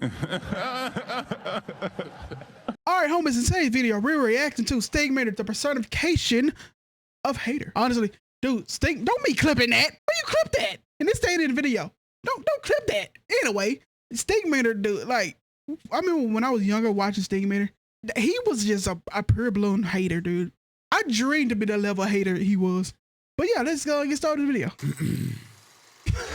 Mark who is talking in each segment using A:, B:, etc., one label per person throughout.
A: All right, homies, in today's video, we're reacting to Stinkmeaner, the personification of hater. Honestly, dude, don't be clipping that. Where you clip that? And this stayed in the video. Don't clip that. Anyway, Stinkmeaner, dude, like, I mean, when I was younger watching Stinkmeaner, he was just a pure blown hater, dude. I dreamed to be the level of hater he was. But yeah, let's go and get started with the video.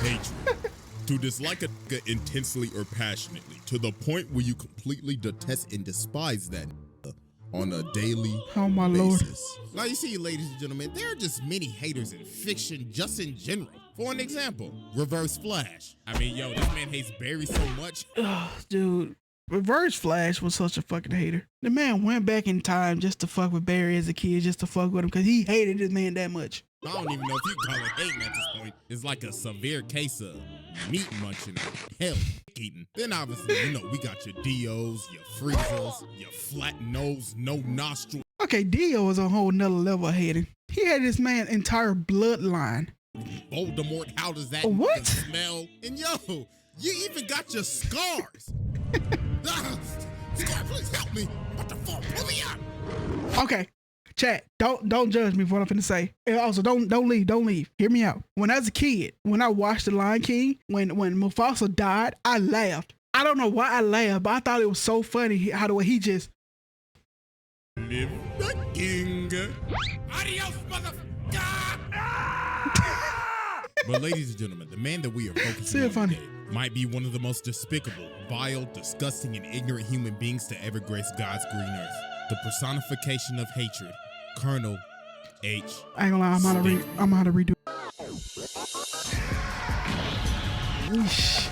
B: Hatred. To dislike a nigga intensely or passionately, to the point where you completely detest and despise that nigga on a daily basis. Now you see, ladies and gentlemen, there are just many haters in fiction just in general. For an example, Reverse Flash. I mean, yo, this man hates Barry so much.
A: Ugh, dude. Reverse Flash was such a fucking hater. The man went back in time just to fuck with Barry as a kid, just to fuck with him, because he hated this man that much.
B: I don't even know if you call it hating at this point. It's like a severe case of meat munching, hell eating. Then obviously, you know, we got your Dios, your Freezers, your flat nose, no nostril.
A: Okay, Dio was a whole nother level of hating. He had this man's entire bloodline.
B: Voldemort, how does that smell? And yo, you even got your scars. Scar, please help me. What the fuck? Pull me up.
A: Okay. Chat, don't judge me for what I'm finna say. And also, don't leave. Hear me out. When I was a kid, when I watched The Lion King, when Mufasa died, I laughed. I don't know why I laughed, but I thought it was so funny how the way he just
B: live the king. Adios, motherfucker. But ladies and gentlemen, the man that we are focusing on today might be one of the most despicable, vile, disgusting, and ignorant human beings to ever grace God's green earth. The personification of hatred, Colonel H.
A: I ain't gonna lie, I'm gonna redo it. Eesh.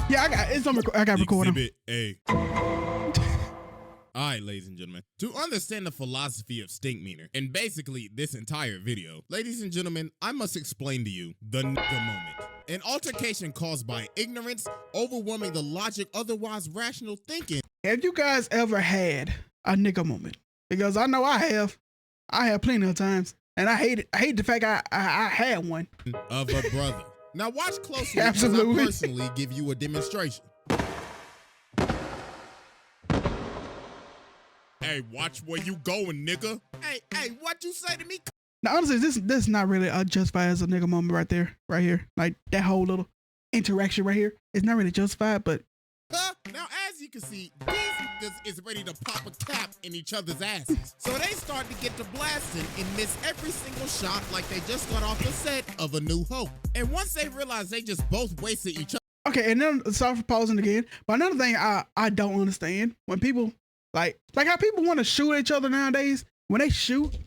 A: Yeah, I got recording.
B: Exhibit A. All right, ladies and gentlemen, to understand the philosophy of Stinkmeaner, and basically this entire video, ladies and gentlemen, I must explain to you the nigga moment. An altercation caused by ignorance, overwhelming the logic, otherwise rational thinking.
A: Have you guys ever had a nigga moment? Because I know I have. I have plenty of times, and I hate the fact I had one.
B: Of a brother. Now watch closely.
A: Absolutely.
B: I personally give you a demonstration. Hey, watch where you going, nigga. Hey, what you say to me?
A: Now, honestly, this is not really justified as a nigga moment right here. Like, that whole little interaction right here. It's not really justified, but...
B: Now, as you can see, these niggas is ready to pop a cap in each other's asses. So they start to get to blasting and miss every single shot like they just got off the set of A New Hope. And once they realize they just both wasted each other.
A: Okay, and then, sorry for pausing again, but another thing I don't understand, when people... Like how people want to shoot each other nowadays. When they shoot,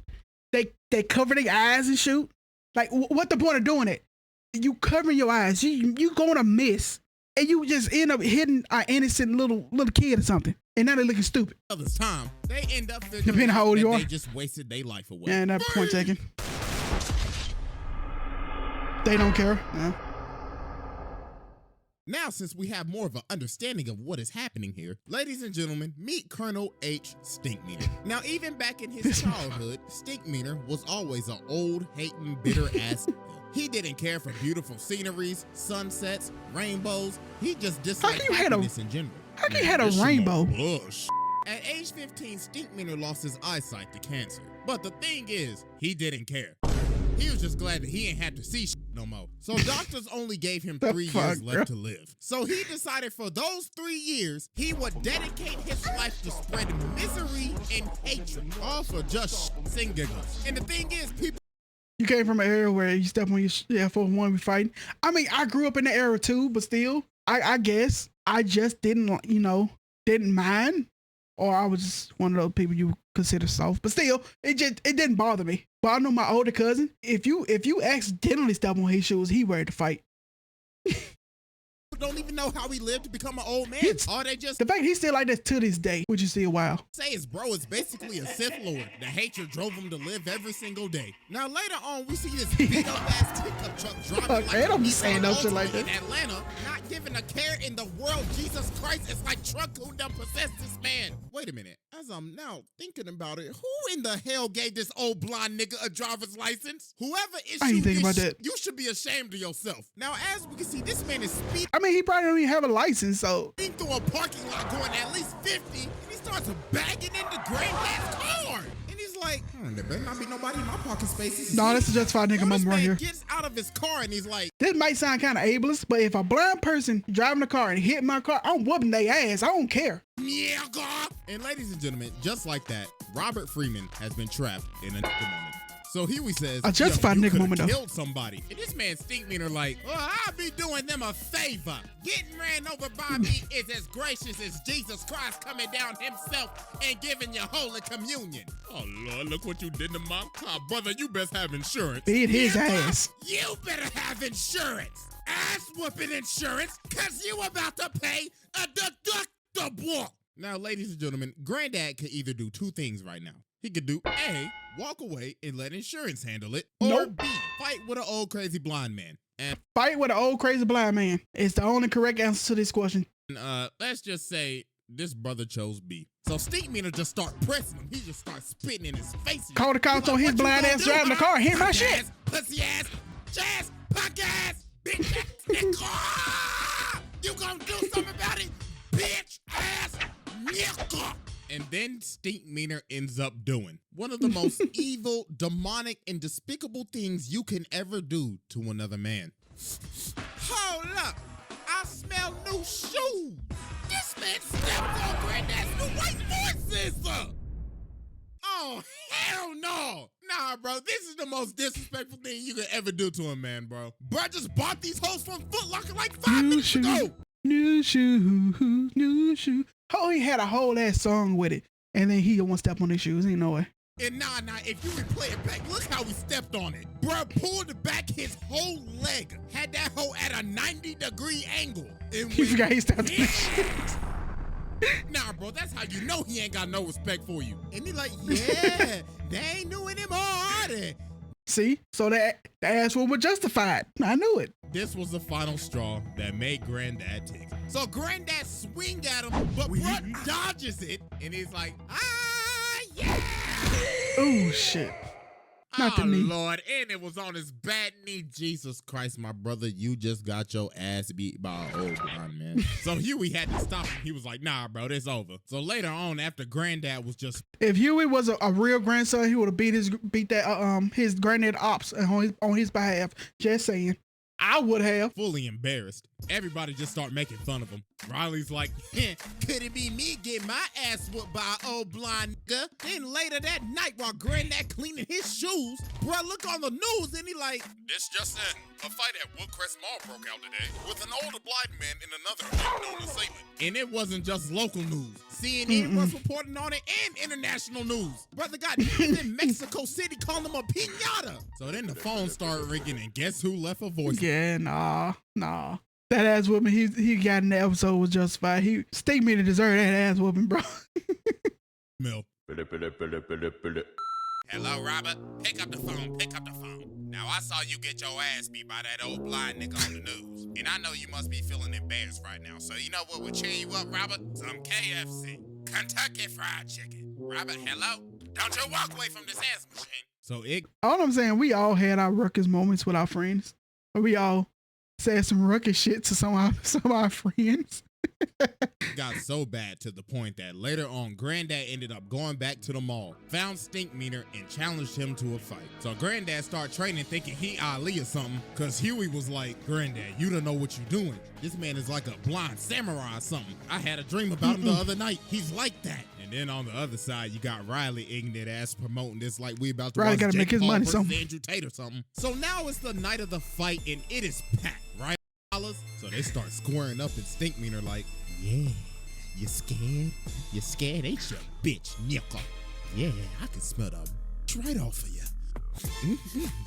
A: they cover their eyes and shoot. Like, what the point of doing it? You covering your eyes, you gonna miss, and you just end up hitting an innocent little kid or something, and now they're looking stupid.
B: This time, they end up figuring
A: depending how old you are.
B: They just wasted their life away.
A: And that point taken. They don't care. No.
B: Now, since we have more of an understanding of what is happening here, ladies and gentlemen, meet Colonel H. Stinkmeaner. Now, even back in his childhood, Stinkmeaner was always an old, hating, bitter ass. He didn't care for beautiful sceneries, sunsets, rainbows. He just disliked happiness in general.
A: How can you had a rainbow?
B: At age 15, Stinkmeaner lost his eyesight to cancer. But the thing is, he didn't care. He was just glad that he ain't had to see no more. So doctors only gave him 3 years left to live. So he decided for those 3 years, he would dedicate his life to spreading misery and hatred, all for just and giggles. And the thing is, people...
A: You came from an era where you step on your for one fighting. I mean, I grew up in the era too, but still, I guess I just didn't mind. Or I was just one of those people you consider soft, but still, it didn't bother me. But I know my older cousin, if you accidentally step on his shoes, he ready to fight.
B: don't even know how he lived to become an old man. Or they just
A: The fact he's still like this to this day, would you see a while?
B: say his bro is basically a Sith Lord. The hatred drove him to live every single day. Now later on, we see this beat up ass pickup truck driving
A: They don't be saying no shit like
B: in
A: that.
B: Atlanta, not giving a care in the world. Jesus Christ, it's like truck who done possessed this man. Wait a minute. As I'm now thinking about it, who in the hell gave this old blonde nigga a driver's license? Whoever
A: I ain't
B: issued
A: thinking about
B: this,
A: that.
B: you should be ashamed of yourself. Now, as we can see, this man is speeding
A: I mean, he probably don't even have a license, so
B: through a parking lot going at least 50, and he starts bagging into Granddad's car. And he's like, there better not be nobody in my parking space.
A: no, this is justified nigga moment right here.
B: Gets out of his car and he's like,
A: This might sound kind of ableist, but if a blind person driving a car and hit my car, I'm whooping their ass. I don't care.
B: yeah, God. And ladies and gentlemen, just like that, Robert Freeman has been trapped in a nigga moment. So Huey says,
A: A justified
B: you
A: nigga
B: coulda
A: moment, though.
B: killed somebody. And this man Stinkmeaner like, well, I'll be doing them a favor. Getting ran over by me is as gracious as Jesus Christ coming down himself and giving you Holy Communion. Oh, Lord, look what you did to my car. Brother, you best have insurance.
A: Beat his
B: Yeah,
A: ass.
B: you better have insurance. Ass whooping insurance, because you about to pay a deductible. Now, ladies and gentlemen, Granddad could either do two things right now. He could do A, walk away and let insurance handle it, or
A: Nope.
B: B, fight with an old crazy blind man. And
A: Fight with an old crazy blind man. It's the only correct answer to this question.
B: let's just say this brother chose B. So Stinkmeaner just start pressing him. He just starts spitting in his face.
A: Call the cops on his blind ass driving the car. Hit my
B: Punk
A: shit.
B: ass, pussy ass, jazz, punk ass, bitch ass, nigga. You gonna do something about it, bitch ass nigga. And then Stinkmeaner ends up doing one of the most evil, demonic, and despicable things you can ever do to another man. Hold up. I smell new shoes. This man stepped on Granddad's new white voices. Oh, hell no. Nah, bro, this is the most disrespectful thing you could ever do to a man, bro. Bro just bought these hoes from Foot Locker like 5 minutes ago.
A: New shoe, new shoe. Oh, he had a whole ass song with it. And then he won't step on his shoes. Ain't no way.
B: And nah, if you replay it back, look how he stepped on it. Bruh pulled back his whole leg. Had that hoe at a 90-degree angle. And
A: He
B: when
A: forgot he stepped on
B: hit-
A: his shit.
B: Nah, bro, that's how you know he ain't got no respect for you. And he like, yeah, they ain't new anymore, are they?
A: See? So the ass was justified. I knew it.
B: This was the final straw that made Granddad tick. So Granddad swing at him, but bruh dodges it, and he's like, yeah!
A: Oh, shit. Not the
B: Oh,
A: knee.
B: Lord, and it was on his bad knee. Jesus Christ, my brother, you just got your ass beat by an old blind man. So Huey had to stop him. He was like, nah, bro, this over. So later on, after Granddad was just
A: If Huey was a real grandson, he would have beat his granddad ops on his behalf. Just saying. I would have.
B: fully embarrassed, everybody just started making fun of him. Riley's like, could it be me getting my ass whooped by an old blind nigga? Then later that night while Granddad cleaning his shoes, bro, look on the news and he like,
C: This just in. A fight at Woodcrest Mall broke out today with an older blind man and another unknown assailant.
B: and it wasn't just local news. CNN was reporting on it and international news. Brother got niggas in Mexico City calling him a piñata. So then the phone started ringing and guess who left a voice?
A: Yeah, nah. That ass whooping he got in the episode was justified. Stinkmeaner deserved that ass whooping, bro.
B: Milk.
C: Hello, Robert. Pick up the phone. Pick up the phone. Now, I saw you get your ass beat by that old blind nigga on the news. And I know you must be feeling embarrassed right now. So you know what would cheer you up, Robert? Some KFC. Kentucky Fried Chicken. Robert, hello? Don't you walk away from this ass machine.
B: So it
A: All I'm saying, we all had our ruckus moments with our friends. We all said some ruckus shit to some of our friends.
B: got so bad to the point that later on, Granddad ended up going back to the mall, found Stinkmeaner, and challenged him to a fight. So Granddad started training thinking he Ali or something, because Huey was like, Granddad, you don't know what you're doing. This man is like a blind samurai or something. I had a dream about him the other night. He's like that. And then on the other side, you got Riley ignorant ass promoting this like we about to
A: Riley
B: watch
A: gotta
B: Jake
A: make his
B: Paul
A: money
B: versus
A: something.
B: Andrew Tate or something. So now it's the night of the fight, and it is packed, right? So they start squaring up, and Stinkmeaner like, yeah, you scared? You scared, ain't you, bitch, nigga? Yeah, I can smell the right off of you.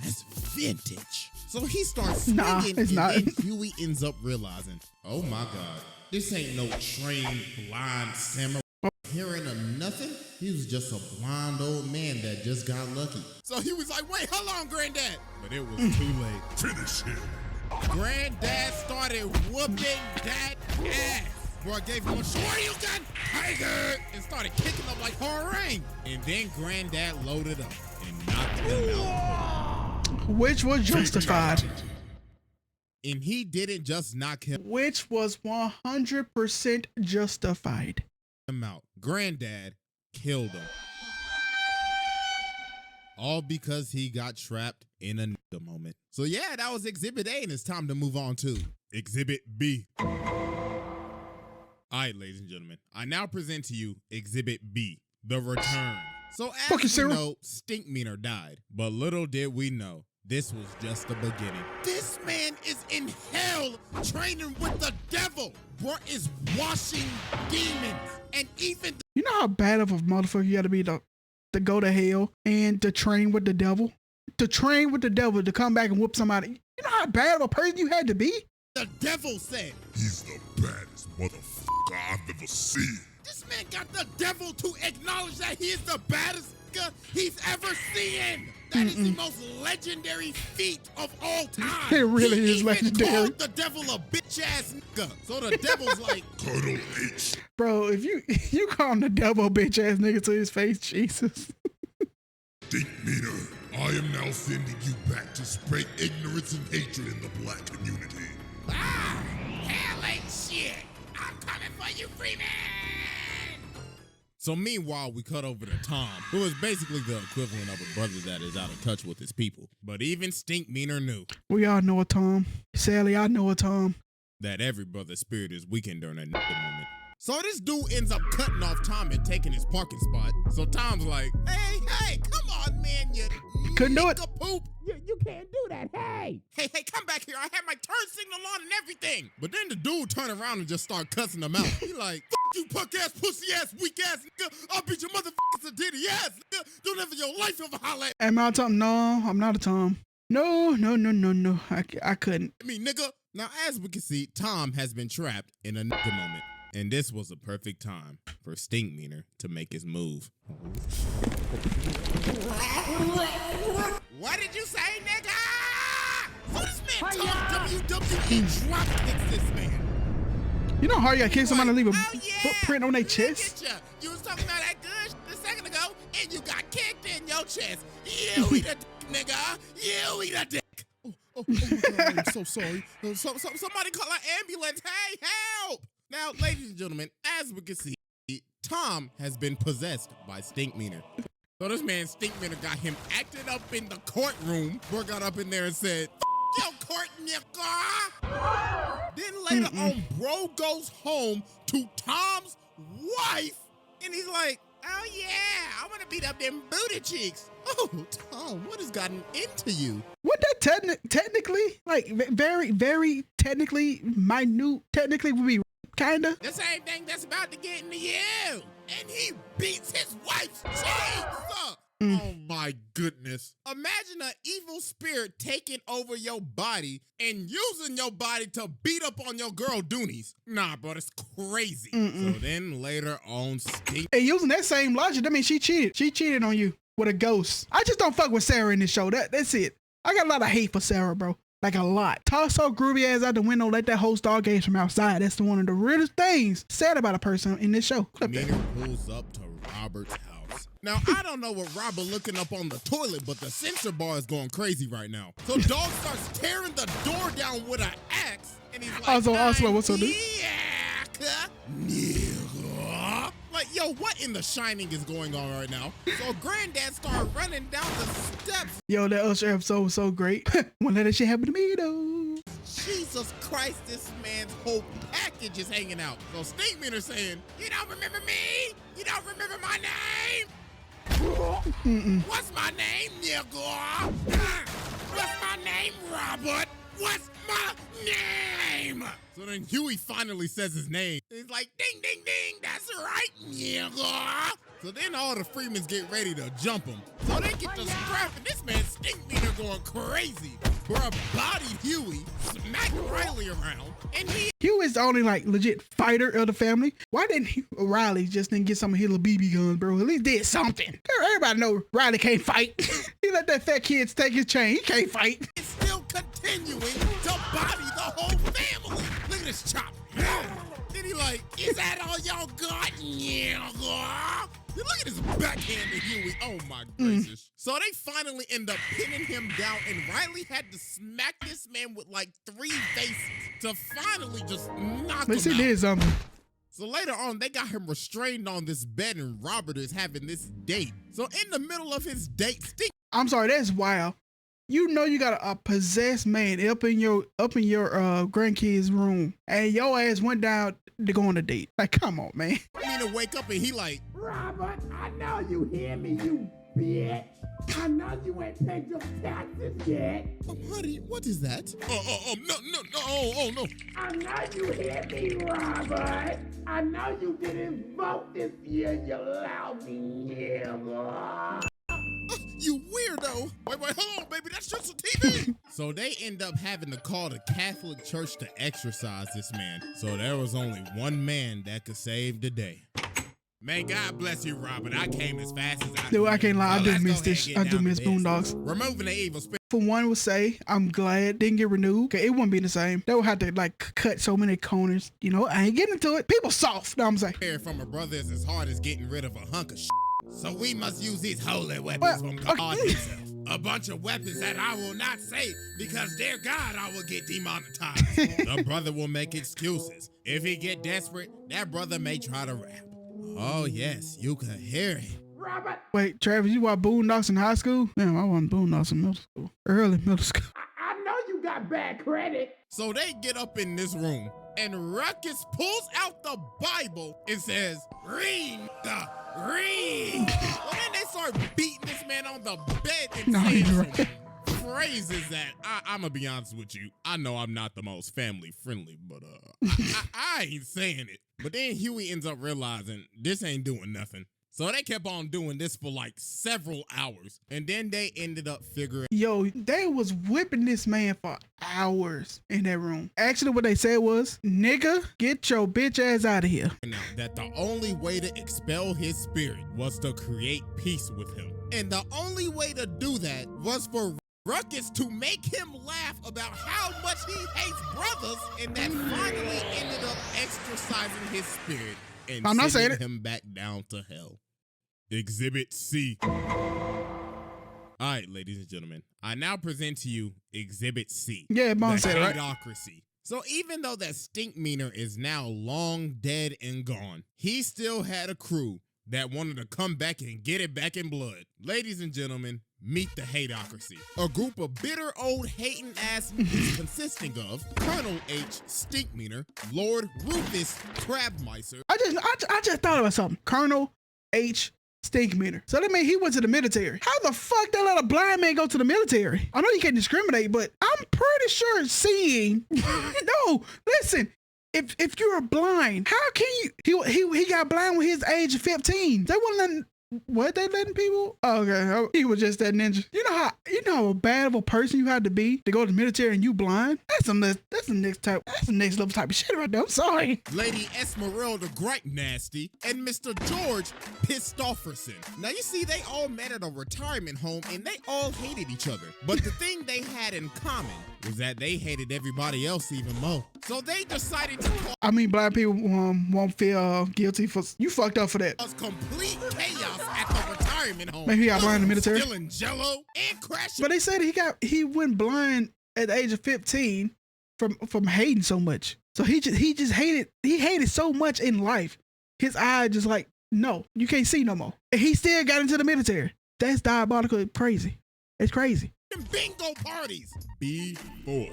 B: That's vintage. So he starts
A: Nah,
B: swinging,
A: it's
B: and
A: not.
B: then Huey ends up realizing, oh my God, this ain't no trained blind samurai hearing of nothing. He was just a blind old man that just got lucky. So he was like, wait, hold on, Granddad. But it was too late.
C: Finish him.
B: Granddad started whooping that ass. Bro, gave him a short gun, tiger, and started kicking up like Harang. And then Granddad loaded up and knocked him out.
A: Which was justified.
B: And he didn't just knock him
A: Which was 100% justified.
B: out. Granddad killed him. All because he got trapped in a nigga moment. So yeah, that was Exhibit A, and it's time to move on to Exhibit B. All right, ladies and gentlemen, I now present to you Exhibit B, The Return. So
A: Fuck you,
B: as we
A: Sarah.
B: know, Stinkmeaner died, but little did we know, this was just the beginning. This man is in hell training with the devil. Bro is washing demons, and even
A: You know how bad of a motherfucker you gotta be to go to hell and to train with the devil? To train with the devil to come back and whoop somebody. You know how bad of a person you had to be?
B: the devil said.
C: He's the baddest motherfucker I've ever seen.
B: This man got the devil to acknowledge that he is the baddest nigga he's ever seen. That is the most legendary feat of all time.
A: It really
B: He
A: is
B: even
A: legendary.
B: called the devil a bitch ass nigga. So the devil's like,
C: Colonel H.
A: Bro, if you call him the devil bitch ass nigga to his face, Jesus.
C: Stinkmeaner, I am now sending you back to spread ignorance and hatred in the black community.
B: ah, hell ain't shit. I'm coming for you, Freeman. So meanwhile, we cut over to Tom, who is basically the equivalent of a brother that is out of touch with his people. But even Stinkmeaner knew
A: We all know a Tom. Sally, I know a Tom.
B: that every brother's spirit is weakened during that nigga moment. So this dude ends up cutting off Tom and taking his parking spot. So Tom's like, hey, come on, man, you
A: Couldn't do it.
B: nigga poop. You can't do that, hey, come back here. I had my turn signal on and everything. But then the dude turned around and just started cussing him out. He like, fuck you, punk ass, pussy ass, weak ass nigga. I'll beat your motherfuckers to ditty ass nigga. Don't ever in your life ever holler at
A: Am I a Tom? No, I'm not a Tom. No. I couldn't.
B: me, nigga. Now, as we can see, Tom has been trapped in a nigga moment. And this was a perfect time for Stinkmeaner to make his move. What did you say, nigga? So this man Tom WWE drop kicks this man.
A: You know how hard you gotta kick somebody and leave a
B: Oh, yeah.
A: footprint on their
B: Look
A: chest?
B: at ya. You was talking about that good a second ago, and you got kicked in your chest. You eat a dick, nigga. You eat a dick. Oh my God, I'm so sorry. Somebody call an ambulance. Hey, help! Now, ladies and gentlemen, as we can see, Tom has been possessed by Stinkmeaner. So this man Stinkmeaner got him acting up in the courtroom. Bro got up in there and said, "F your court, nigga." Then later on, bro goes home to Tom's wife, and he's like, "Oh yeah, I want to beat up them booty cheeks." Oh, Tom, what has gotten into you?
A: Would that technically, like very, very technically, minute, technically would be kinda?
B: The same thing that's about to get into you. And he beats his wife's cheeks. Oh my goodness. Imagine an evil spirit taking over your body and using your body to beat up on your girl Doonies. Nah, bro, that's crazy. So then later on, Stink.
A: Hey, using that same logic, that means she cheated. She cheated on you with a ghost. I just don't fuck with Sarah in this show. That's it. I got a lot of hate for Sarah, bro. Like a lot. Toss her groovy ass out the window, let that hoe star gaze from outside. That's one of the realest things said about a person in this show. Clip that.
B: Meaner pulls up to Robert's house. Now, I don't know what Robert looking up on the toilet, but the sensor bar is going crazy right now. So Dog starts tearing the door down with an axe, and he's like,
A: Also, what's up, dude?
B: Nigga. Like, yo, what in The Shining is going on right now? So Granddad started running down the steps.
A: Yo, that Usher episode was so great. Wouldn't let that shit happen to me, though.
B: Jesus Christ, this man's whole package is hanging out. So Stinkmeaner saying, "You don't remember me? You don't remember my name? What's my name, nigga? What's my name, Robert? What's my name?" So then Huey finally says his name. He's like, "Ding, ding, ding, that's right, nigga." So then all the Freemans get ready to jump him. So they get to scrapping. This man started going crazy. Bruh bodied Huey, smacked Riley around, and
A: Huey's the only like legit fighter of the family. Why didn't Riley just didn't get some of his little BB guns, bro? At least did something. Everybody know Riley can't fight. He let that fat kid take his chain. He can't fight.
B: It's still continuing to body the whole family. Look at this chop. Then he like, is that all y'all got? Yeah. Look at his backhand to Huey. Oh my gracious. So they finally end up pinning him down, and Riley had to smack this man with like 3 faces to finally just knock him out.
A: He did something.
B: So later on, they got him restrained on this bed, and Robert is having this date. So in the middle of his date,
A: I'm sorry, that's wild. You know you got a possessed man up in your grandkid's room, and your ass went down to go on a date. Like, come on, man.
B: Stinkmeaner wake up and he like,
D: Robert, I know you hear me, you bitch. I know you ain't paid your taxes yet.
B: honey, what is that? No.
D: I know you hear me, Robert. I know you didn't vote this year, you lousy nigga.
B: You weirdo. Wait, hold on, baby. That's just a TV. So they end up having to call the Catholic Church to exorcise this man. So there was only one man that could save the day. Man, God bless you, Robert. I came as fast as I
A: Dude, I can't lie. I do
B: let's
A: miss
B: go ahead
A: this.
B: and
A: I
B: get
A: do
B: down to
A: miss
B: business.
A: Boondocks.
B: Removing the evil spirit.
A: For one would say, I'm glad it didn't get renewed. Cause it wouldn't be the same. They would have to like cut so many corners. You know, I ain't getting into it. People soft. No, I'm saying.
B: From a brother is as hard as getting rid of a hunk of shit. So we must use these holy weapons from God himself. A bunch of weapons that I will not say because dear God, I will get demonetized. The brother will make excuses. If he get desperate, that brother may try to rap. Oh yes, you can hear it.
D: Robert,
A: Wait, Travis, you watch Boondocks in high school? Damn, I wasn't Boondocks in middle school. Early middle school.
D: I know you got bad credit.
B: So they get up in this room and Ruckus pulls out the Bible and says, read. Well, then they start beating this man on the bed and saying some phrases that I'm gonna be honest with you. I know I'm not the most family friendly, but I ain't saying it. But then Huey ends up realizing this ain't doing nothing. So they kept on doing this for like several hours. And then they ended up figuring.
A: Yo, they was whipping this man for hours in that room. Actually, what they said was, nigga, get your bitch ass out of here.
B: Now that the only way to expel his spirit was to create peace with him. And the only way to do that was for Ruckus to make him laugh about how much he hates brothers, and that finally ended up exorcising his spirit and
A: I'm not saying
B: sending him back down to hell. Exhibit C. All right, ladies and gentlemen, I now present to you Exhibit C.
A: Yeah, Bond
B: the
A: said it, right?
B: Hateocracy. So even though that Stinkmeaner is now long dead and gone, he still had a crew that wanted to come back and get it back in blood. Ladies and gentlemen, meet the Hateocracy. A group of bitter old hating ass niggas consisting of Colonel H. Stinkmeaner, Lord Rufus Crabmiser.
A: I just thought about something. Colonel H. Stinkmeaner. So that means he went to the military. How the fuck they let a blind man go to the military? I know you can't discriminate, but I'm pretty sure seeing. No, listen. If you're blind, how can you? He got blind when he was age 15. They wouldn't letting. What they letting people? Oh, okay, he was just that ninja. You know how bad of a person you had to be to go to the military and you blind? That's the next level type of shit right there. I'm sorry.
B: Lady Esmeralda Gripe Nasty and Mr. George Pistofferson. Now you see, they all met at a retirement home and they all hated each other. But the thing they had in common was that they hated everybody else even more. So they decided to call
A: Black people won't feel guilty for you fucked up for that.
B: us complete chaos at the retirement home.
A: Maybe he got blind in the military.
B: Stealing Jello and crashing.
A: But they said he went blind at the age of 15 from hating so much. So he hated so much in life. His eye just like, no, you can't see no more. And he still got into the military. That's diabolical. Crazy. It's crazy.
B: Bingo parties. B4.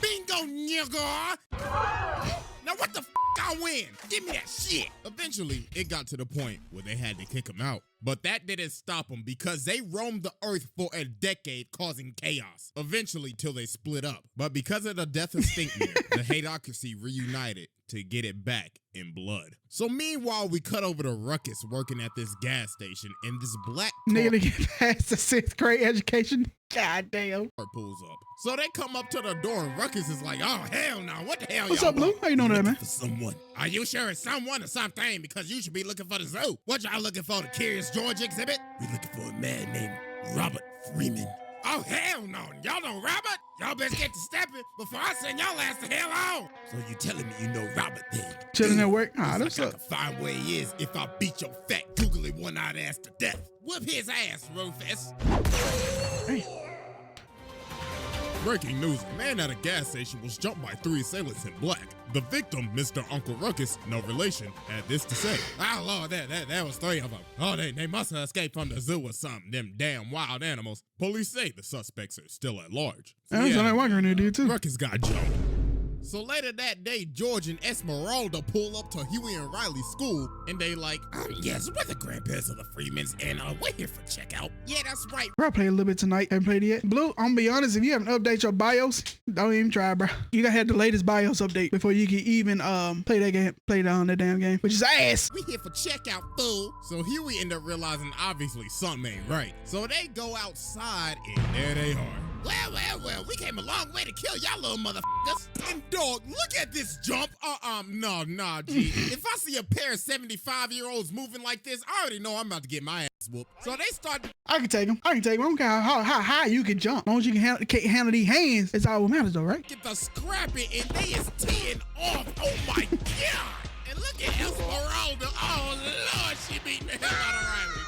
B: Bingo, nigga. Now what the
C: I win. Give me that shit.
B: Eventually, it got to the point where they had to kick him out. But that didn't stop them because they roamed the earth for a decade causing chaos. Eventually, till they split up. But because of the death of Stinkmeaner, the Hateocracy reunited to get it back in blood. So meanwhile, we cut over to Ruckus working at this gas station, and this black
A: Nigga to get past the 6th grade education. God damn.
B: car pulls up. So they come up to the door, and Ruckus is like, oh, hell no. What the hell
A: What's
B: y'all
A: up, Blue?
B: want?
A: How you doing there, man?
C: For someone. Are you sure it's someone or something? Because you should be looking for the zoo. What y'all looking for, the Curious George exhibit? We looking for a man named Robert Freeman. Oh, hell no. Y'all know Robert? Y'all best get to stepping before I send y'all ass the hell on. So you telling me you know Robert then?
A: Chilling at work? Ah,
C: Looks
A: that's
C: like I
A: up.
C: can find where he is if I beat your fat, googly one-eyed ass to death. Whoop his ass, Rufus.
A: Hey.
B: Breaking news, a man at a gas station was jumped by 3 assailants in black. The victim, Mr. Uncle Ruckus, no relation, had this to say.
C: Oh, Lord, that was 3 of them. Oh, they must have escaped from the zoo or something, them damn wild animals.
B: Police say the suspects are still at large.
A: That's what that white girl did too.
B: Ruckus got jumped. So later that day, George and Esmeralda pull up to Huey and Riley's school, and they like,
C: Yes, we're the grandparents of the Freemans, and we're here for checkout. Yeah, that's right.
A: Bro, I played a little bit tonight. Haven't played it yet. Blue, I'm gonna be honest, if you haven't updated your BIOS, don't even try, bro. You gotta have the latest BIOS update before you can even play that game, play down that damn game, which is ass.
C: We here for checkout, fool.
B: so Huey end up realizing obviously something ain't right. So they go outside, and there they are.
C: Well, we came a long way to kill y'all little motherfuckers.
B: And dog, look at this jump. Nah, G. If I see a pair of 75-year-olds moving like this, I already know I'm about to get my ass whooped. So they start.
A: I can take him. I don't care how high you can jump. As long as you can handle these hands, it's all what matters though, right?
C: Get the scrapping, and they is teeing off. Oh my God. And look at Esmeralda. Oh Lord, she beating the hell out of Riley.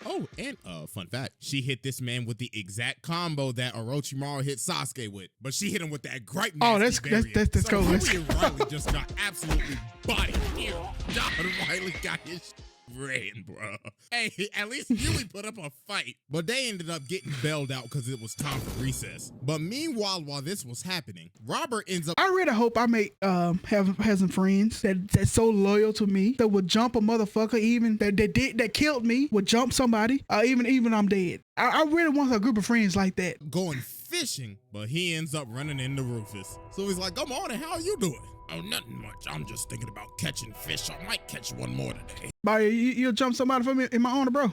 B: Oh, and fun fact, she hit this man with the exact combo that Orochimaru hit Sasuke with, but she hit him with that great
A: Oh,
B: nasty
A: that's
B: so
A: cool.
B: Huey and Riley just got absolutely bodied here. John Riley got his ran, bro. Hey, at least Huey put up a fight, but they ended up getting bailed out because it was time for recess. But meanwhile, while this was happening, Robert ends up.
A: I really hope I may have some friends that's so loyal to me that would jump a motherfucker even that killed me, would jump somebody even I'm dead. I really want a group of friends like that.
B: Going fishing, but he ends up running into Rufus. So he's like, come on, and how are you doing?
C: Oh, nothing much. I'm just thinking about catching fish. I might catch one more today.
A: Bro, you'll jump somebody for me in my honor, bro.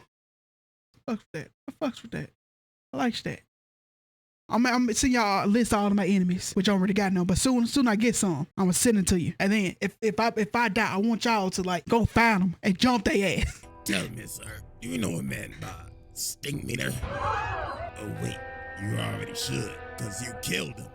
A: Fuck that. I fucks with that. I likes that. I'm see y'all list all of my enemies, which I already got none. But soon I get some, I'm gonna send it to you. And then if I die, I want y'all to like go find them and jump their ass.
C: Tell me, sir, do you know a man by Stinkmeaner? Oh, wait, you already should, because you killed him.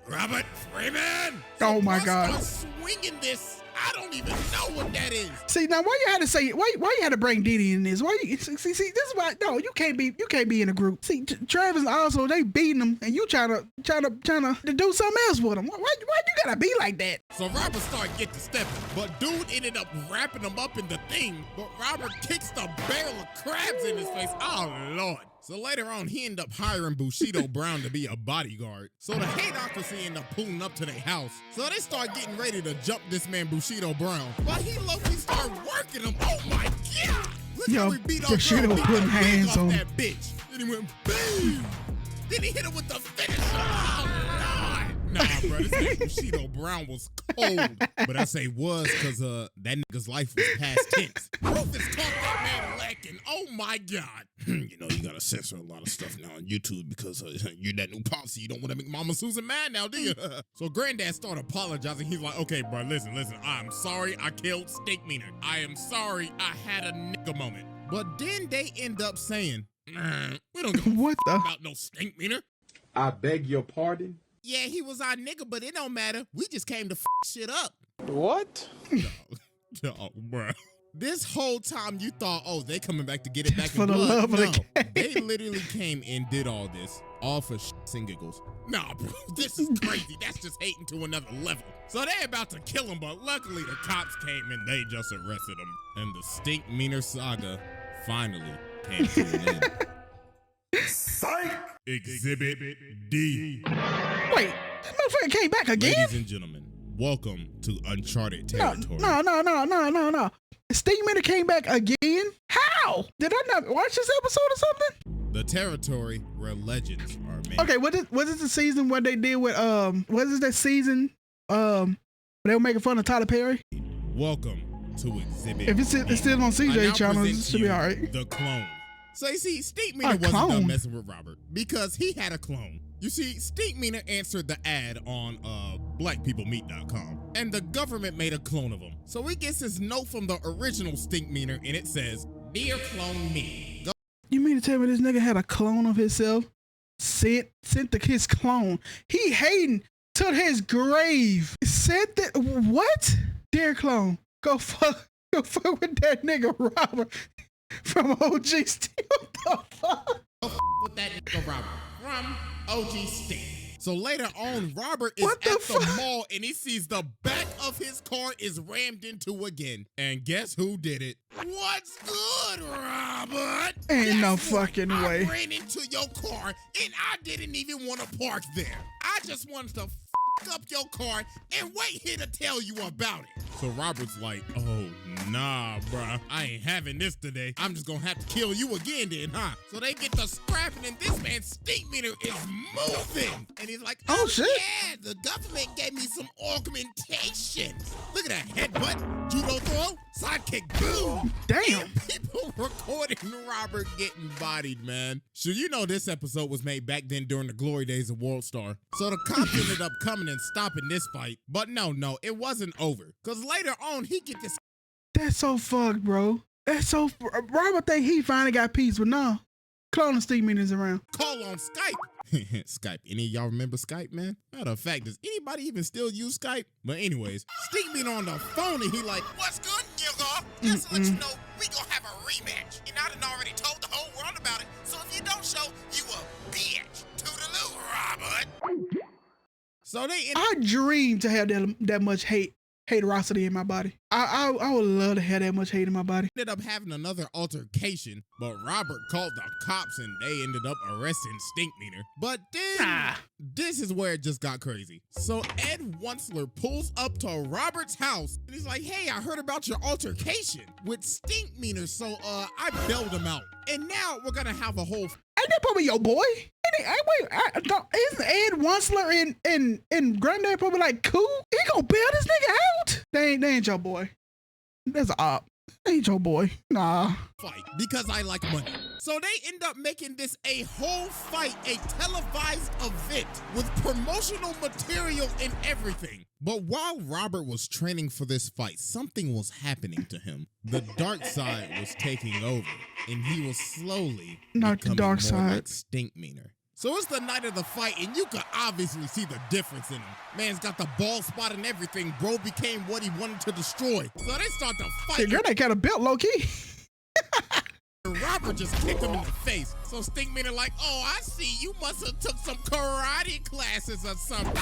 C: Robert Freeman!
A: Oh my
C: Once
A: God.
C: I'm swinging this, I don't even know what that is.
A: See now, why you had to say why you had to bring Diddy in this? Why you see this is why no you can't be in a group. See Travis and also they beating them and you trying to do something else with them. Why you gotta be like that?
B: So Robert started getting to stepping, but dude ended up wrapping him up in the thing. But Robert kicks the barrel of crabs in his face. Oh Lord. So later on, he ended up hiring Bushido Brown to be a bodyguard. So the Hateocracy ended up pulling up to their house. So they start getting ready to jump this man Bushido Brown. But he low-key started working him. Oh my God! Look how he beat up
A: Bushido putting hands on
B: that bitch. Then he went boom. Then he hit him with the finisher. Oh Lord! Nah, bro, this nigga Bushido Brown was cold. But I say was because that nigga's life was past tense. Rufus caught that man lacking. Oh my God.
C: You know, you gotta censor a lot of stuff now on YouTube because you're that new policy. You don't want to make Mama Susan mad now, do you?
B: So Granddad started apologizing. He's like, okay, bro, listen. I'm sorry I killed Stinkmeaner. I am sorry I had a nigga moment. But then they end up saying, we don't give a
A: What the?
B: about no Stinkmeaner.
E: I beg your pardon?
C: Yeah, he was our nigga, but it don't matter. We just came to shit up.
E: What?
B: No, bro. This whole time you thought, oh, they coming back to get it back
A: For
B: in
A: the
B: blood.
A: love of the game.
B: They literally came and did all this, all for shits and giggles. Nah, bro, this is crazy. That's just hating to another level. So they about to kill him, but luckily the cops came and they just arrested him. And the Stinkmeaner saga finally came to an end.
E: Psych!
B: Exhibit D.
A: Wait, that motherfucker came back again?
B: Ladies and gentlemen, welcome to uncharted territory.
A: No. Stinkmeaner came back again? How? Did I not watch this episode or something?
B: The territory where legends are made.
A: Okay, was this the season where they did with was this that season where they were making fun of Tyler Perry?
B: Welcome to Exhibit.
A: If it's still on CJ channel, it should be all right.
B: The clone. So you see, Stinkmeaner wasn't done messing with Robert because he had a clone. You see, Stinkmeaner answered the ad on blackpeoplemeet.com, and the government made a clone of him. So he gets his note from the original Stinkmeaner, and it says, "Dear clone me."
A: You mean to tell me this nigga had a clone of himself? Sent his clone. He hating to his grave. Sent that what? Dear clone, go fuck with that nigga Robert from OG Stink. What the fuck?
B: Go with that nigga Robert from OG Stink. So later on, Robert is at the mall and he sees the back of his car is rammed into again. And guess who did it? What's good, Robert?
A: Ain't no fucking way.
B: I ran into your car and I didn't even want to park there. I just wanted to up your car and wait here to tell you about it. So Robert's like, oh, nah, bruh. I ain't having this today. I'm just gonna have to kill you again then, huh? So they get to scrapping and this man's Stinkmeaner is moving. And he's like, oh shit. Yeah, the government gave me some augmentation. Look at that headbutt, judo throw, sidekick, boom.
A: Damn.
B: And people recording Robert getting bodied, man. So you know this episode was made back then during the glory days of World Star. So the cops ended up coming and stopping this fight. But no, it wasn't over. Because later on, he get this.
A: That's so fucked, bro. That's so. Robert think he finally got peace, but no. Cloning Stinkmeaner's around.
B: Call on Skype. Skype. Any of y'all remember Skype, man? Matter of fact, does anybody even still use Skype? But anyways, Stinkmeaner on the phone and he like, what's good, nigga? Just to let you know, we gonna have a rematch. And I done already told the whole world about it. So if you don't show, you a bitch. Toodaloo, Robert. So I
A: dream to have that much haterosity in my body. I would love to have that much hate in my body.
B: Ended up having another altercation, but Robert called the cops and they ended up arresting Stinkmeaner. But then this is where it just got crazy. So Ed Wunsler pulls up to Robert's house and he's like, hey, I heard about your altercation with Stinkmeaner, so I bailed him out. And now we're gonna have a whole.
A: Ain't that probably your boy? Isn't Ed Wunsler and Granddad probably like cool? He gonna bail this nigga out? They ain't your boy. That's an op. Ain't your boy. Nah.
B: Fight because I like money. So they end up making this a whole fight, a televised event with promotional material and everything. But while Robert was training for this fight, something was happening to him. The dark side was taking over, and he was slowly becoming more like Stinkmeaner. So it's the night of the fight, and you can obviously see the difference in him. Man's got the bald spot and everything. Bro became what he wanted to destroy. So they start to fight.
A: Girl, they kind of built low-key.
B: Robert just kicked him in the face. So Stinkmeaner like, oh, I see. You must have took some karate classes or something.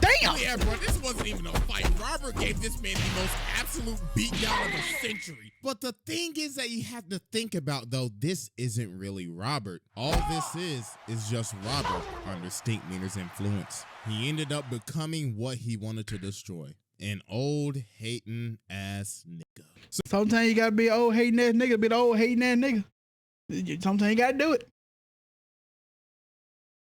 A: Damn.
B: Yeah, bro, this wasn't even a fight. Robert gave this man the most absolute beatdown of the century. But the thing is that you have to think about, though, this isn't really Robert. All this is just Robert under Stinkmeaner's influence. He ended up becoming what he wanted to destroy. An old hating ass nigga.
A: Sometimes you gotta be an old hating ass nigga to be the old hating ass nigga. Sometimes you gotta do it.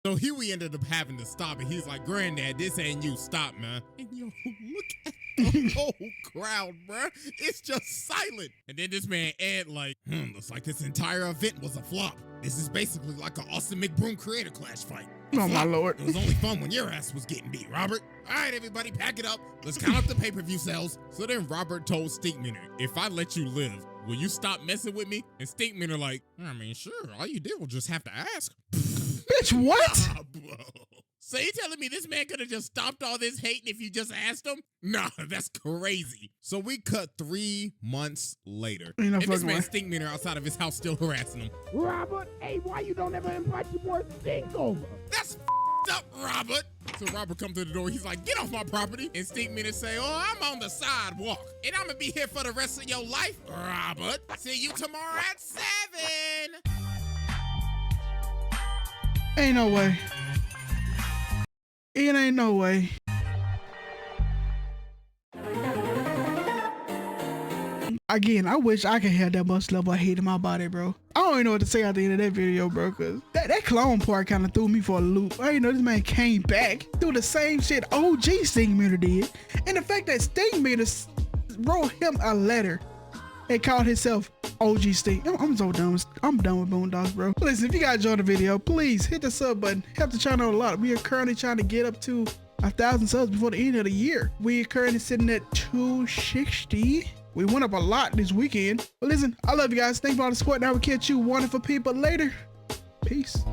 B: So here we ended up having to stop it. He's like, Granddad, this ain't you. Stop, man. And yo, look at the whole crowd, bruh. It's just silent. And then this man, Ed, like, looks like this entire event was a flop. This is basically like an Austin McBroom creator clash fight.
A: Oh, my Lord.
B: It was only fun when your ass was getting beat, Robert. All right, everybody, pack it up. Let's count up the pay-per-view sales. So then Robert told Stinkmeaner, if I let you live, will you stop messing with me? And Stinkmeaner like, I mean, sure. All you did was just have to ask.
A: Bitch, what?
B: Nah, bro. So you telling me this man could have just stopped all this hating if you just asked him? Nah, that's crazy. So we cut 3 months later. And this man Stinkmeaner outside of his house still harassing him.
D: Robert, hey, why you don't ever invite your boy Stink over?
B: That's up, Robert. So Robert comes to the door. He's like, get off my property. And Stinkmeaner say, oh, I'm on the sidewalk. And I'm going to be here for the rest of your life, Robert. See you tomorrow at 7.
A: Ain't no way. It ain't no way. again, I wish I could have that much love or hate in my body, bro. I don't even know what to say at the end of that video, bro, cause that clone part kind of threw me for a loop. I didn't know this man came back, do the same shit OG Stinkmeaner did, and the fact that Stinkmeaner wrote him a letter and called himself OG Stink. I'm so done. I'm done with Boondocks, bro. Listen, if you guys enjoyed the video, please hit the sub button. Help the channel a lot. We are currently trying to get up to 1,000 subs before the end of the year. We are currently sitting at 260. We went up a lot this weekend. But listen, I love you guys. Thank you for all the support. Now we catch you wonderful people later. Peace.